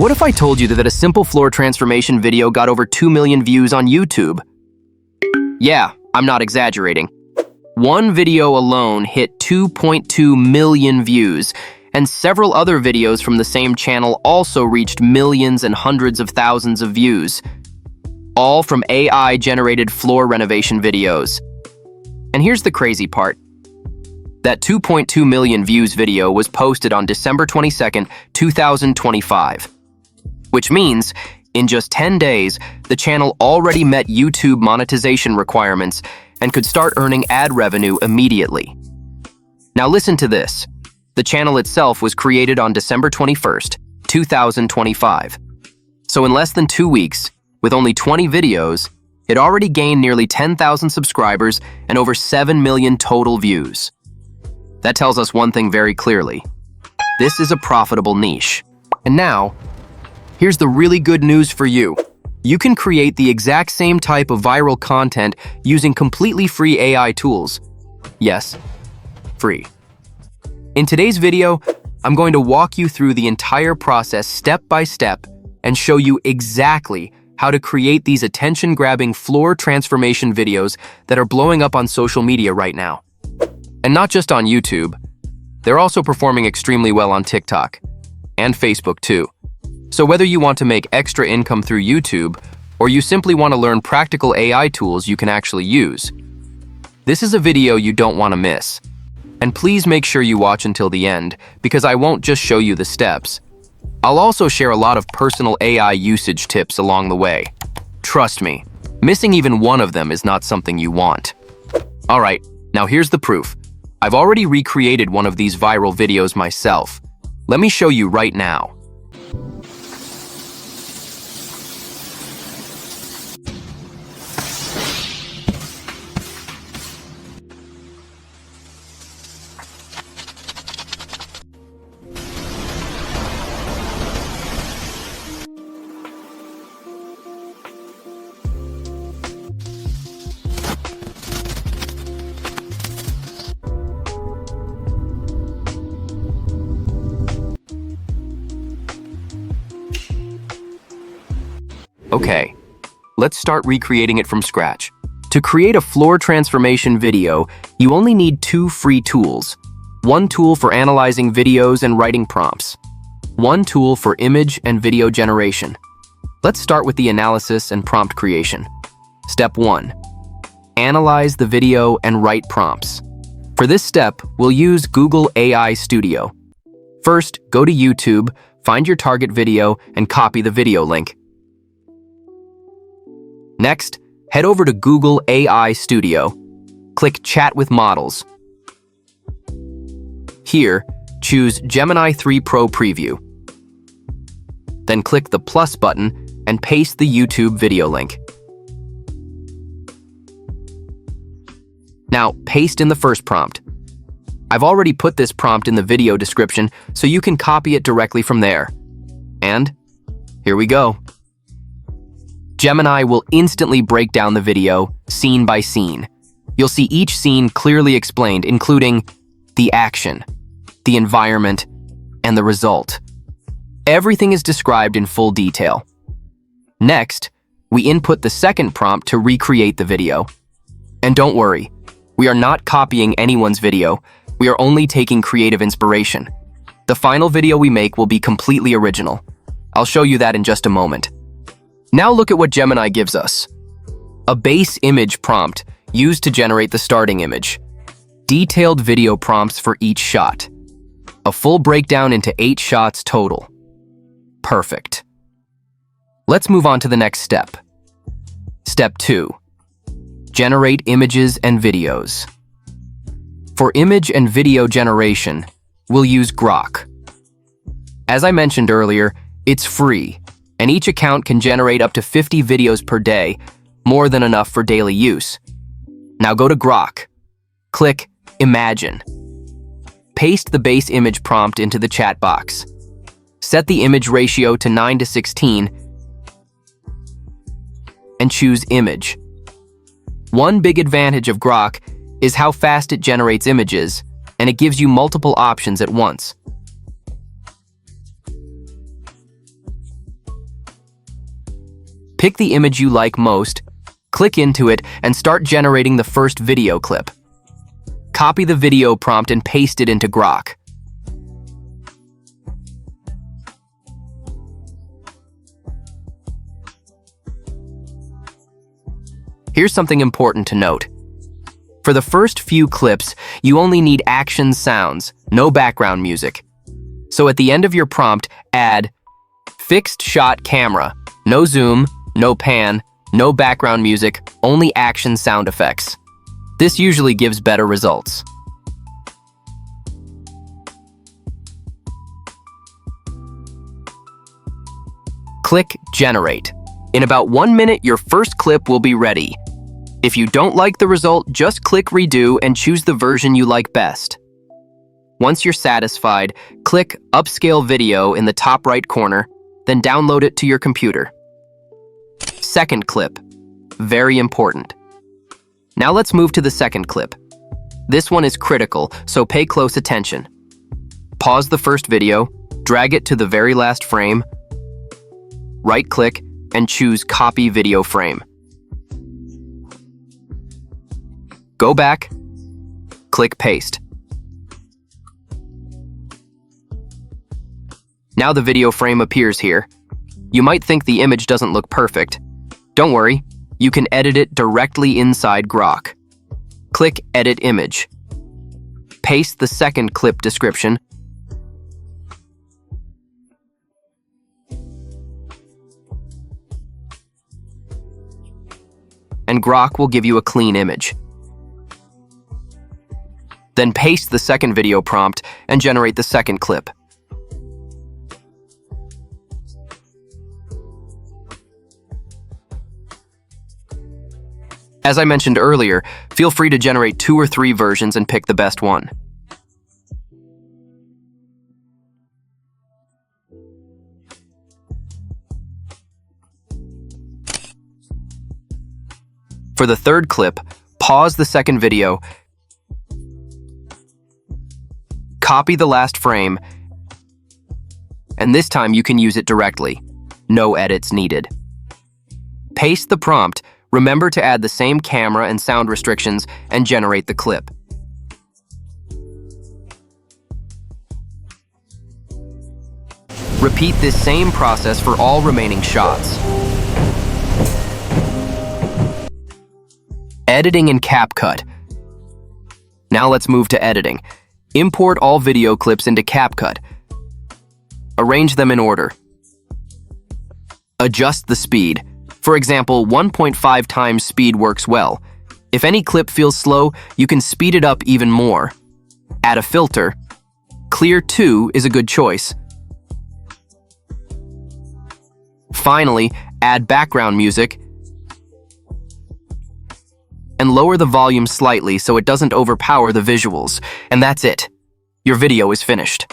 What if I told you that a simple floor transformation video got over 2 million views on YouTube? Yeah, I'm not exaggerating. One video alone hit 2.2 million views, and several other videos from the same channel also reached millions and hundreds of thousands of views, all from AI-generated floor renovation videos. And here's the crazy part. That 2.2 million views video was posted on December 22nd, 2025. Which means, in just 10 days, the channel already met YouTube monetization requirements and could start earning ad revenue immediately. Now listen to this. The channel itself was created on December 21st, 2025. So in less than 2 weeks, with only 20 videos, it already gained nearly 10,000 subscribers and over 7 million total views. That tells us one thing very clearly. This is a profitable niche. And now, here's the really good news for you. You can create the exact same type of viral content using completely free AI tools. Yes, free. In today's video, I'm going to walk you through the entire process step by step and show you exactly how to create these attention-grabbing floor transformation videos that are blowing up on social media right now. And not just on YouTube, they're also performing extremely well on TikTok and Facebook too. So whether you want to make extra income through YouTube or you simply want to learn practical AI tools you can actually use, this is a video you don't want to miss. And please make sure you watch until the end, because I won't just show you the steps. I'll also share a lot of personal AI usage tips along the way. Trust me, missing even one of them is not something you want. All right, now here's the proof. I've already recreated one of these viral videos myself. Let me show you right now. Okay, let's start recreating it from scratch. To create a floor transformation video, you only need 2 free tools. One tool for analyzing videos and writing prompts. One tool for image and video generation. Let's start with the analysis and prompt creation. Step 1. Analyze the video and write prompts. For this step, we'll use Google AI Studio. First, go to YouTube, find your target video, and copy the video link. Next, head over to Google AI Studio. Click Chat with Models. Here, choose Gemini 3 Pro Preview. Then click the plus button and paste the YouTube video link. Now, paste in the first prompt. I've already put this prompt in the video description, so you can copy it directly from there. And here we go. Gemini will instantly break down the video, scene by scene. You'll see each scene clearly explained, including the action, the environment, and the result. Everything is described in full detail. Next, we input the second prompt to recreate the video. And don't worry, we are not copying anyone's video. We are only taking creative inspiration. The final video we make will be completely original. I'll show you that in just a moment. Now look at what Gemini gives us. A base image prompt used to generate the starting image. Detailed video prompts for each shot. A full breakdown into 8 shots total. Perfect. Let's move on to the next step. Step 2. Generate images and videos. For image and video generation, we'll use Grok. As I mentioned earlier, it's free, and each account can generate up to 50 videos per day, more than enough for daily use. Now go to Grok. Click Imagine. Paste the base image prompt into the chat box. Set the image ratio to 9:16 and choose Image. One big advantage of Grok is how fast it generates images, and it gives you multiple options at once. Pick the image you like most, click into it, and start generating the first video clip. Copy the video prompt and paste it into Grok. Here's something important to note. For the first few clips, you only need action sounds, no background music. So at the end of your prompt, add fixed shot camera, no zoom, no pan, no background music, only action sound effects. This usually gives better results. Click Generate. In about 1 minute, your first clip will be ready. If you don't like the result, just click Redo and choose the version you like best. Once you're satisfied, click Upscale Video in the top right corner, then download it to your computer. Second clip. Very important. Now let's move to the second clip. This one is critical, so pay close attention. Pause the first video, drag it to the very last frame, right-click, and choose Copy Video Frame. Go back, click Paste. Now the video frame appears here. You might think the image doesn't look perfect. Don't worry, you can edit it directly inside Grok. Click Edit Image. Paste the second clip description. And Grok will give you a clean image. Then paste the second video prompt and generate the second clip. As I mentioned earlier, feel free to generate 2 or 3 versions and pick the best one. For the third clip, pause the second video, copy the last frame, and this time you can use it directly. No edits needed. Paste the prompt. Remember to add the same camera and sound restrictions and generate the clip. Repeat this same process for all remaining shots. Editing in CapCut. Now let's move to editing. Import all video clips into CapCut. Arrange them in order. Adjust the speed. For example, 1.5 times speed works well. If any clip feels slow, you can speed it up even more. Add a filter. Clear 2 is a good choice. Finally, add background music and lower the volume slightly so it doesn't overpower the visuals. And that's it. Your video is finished.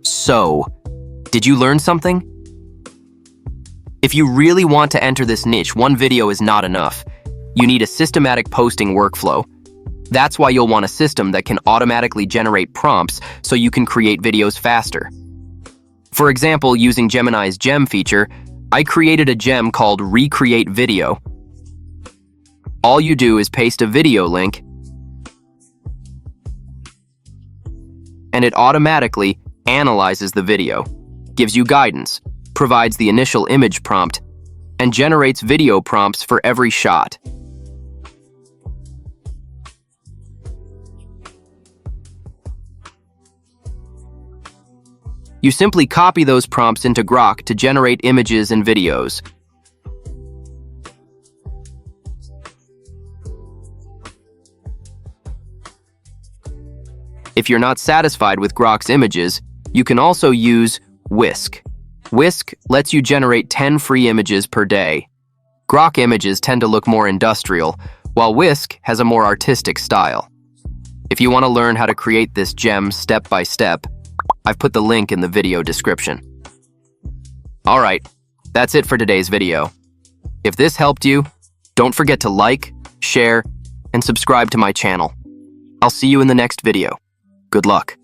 So, did you learn something? If you really want to enter this niche, one video is not enough. You need a systematic posting workflow. That's why you'll want a system that can automatically generate prompts so you can create videos faster. For example, using Gemini's Gem feature, I created a gem called Recreate Video. All you do is paste a video link, and it automatically analyzes the video, gives you guidance, provides the initial image prompt, and generates video prompts for every shot. You simply copy those prompts into Grok to generate images and videos. If you're not satisfied with Grok's images, you can also use Whisk. Whisk lets you generate 10 free images per day. Grok images tend to look more industrial, while Whisk has a more artistic style. If you want to learn how to create this gem step by step, I've put the link in the video description. Alright, that's it for today's video. If this helped you, don't forget to like, share, and subscribe to my channel. I'll see you in the next video. Good luck.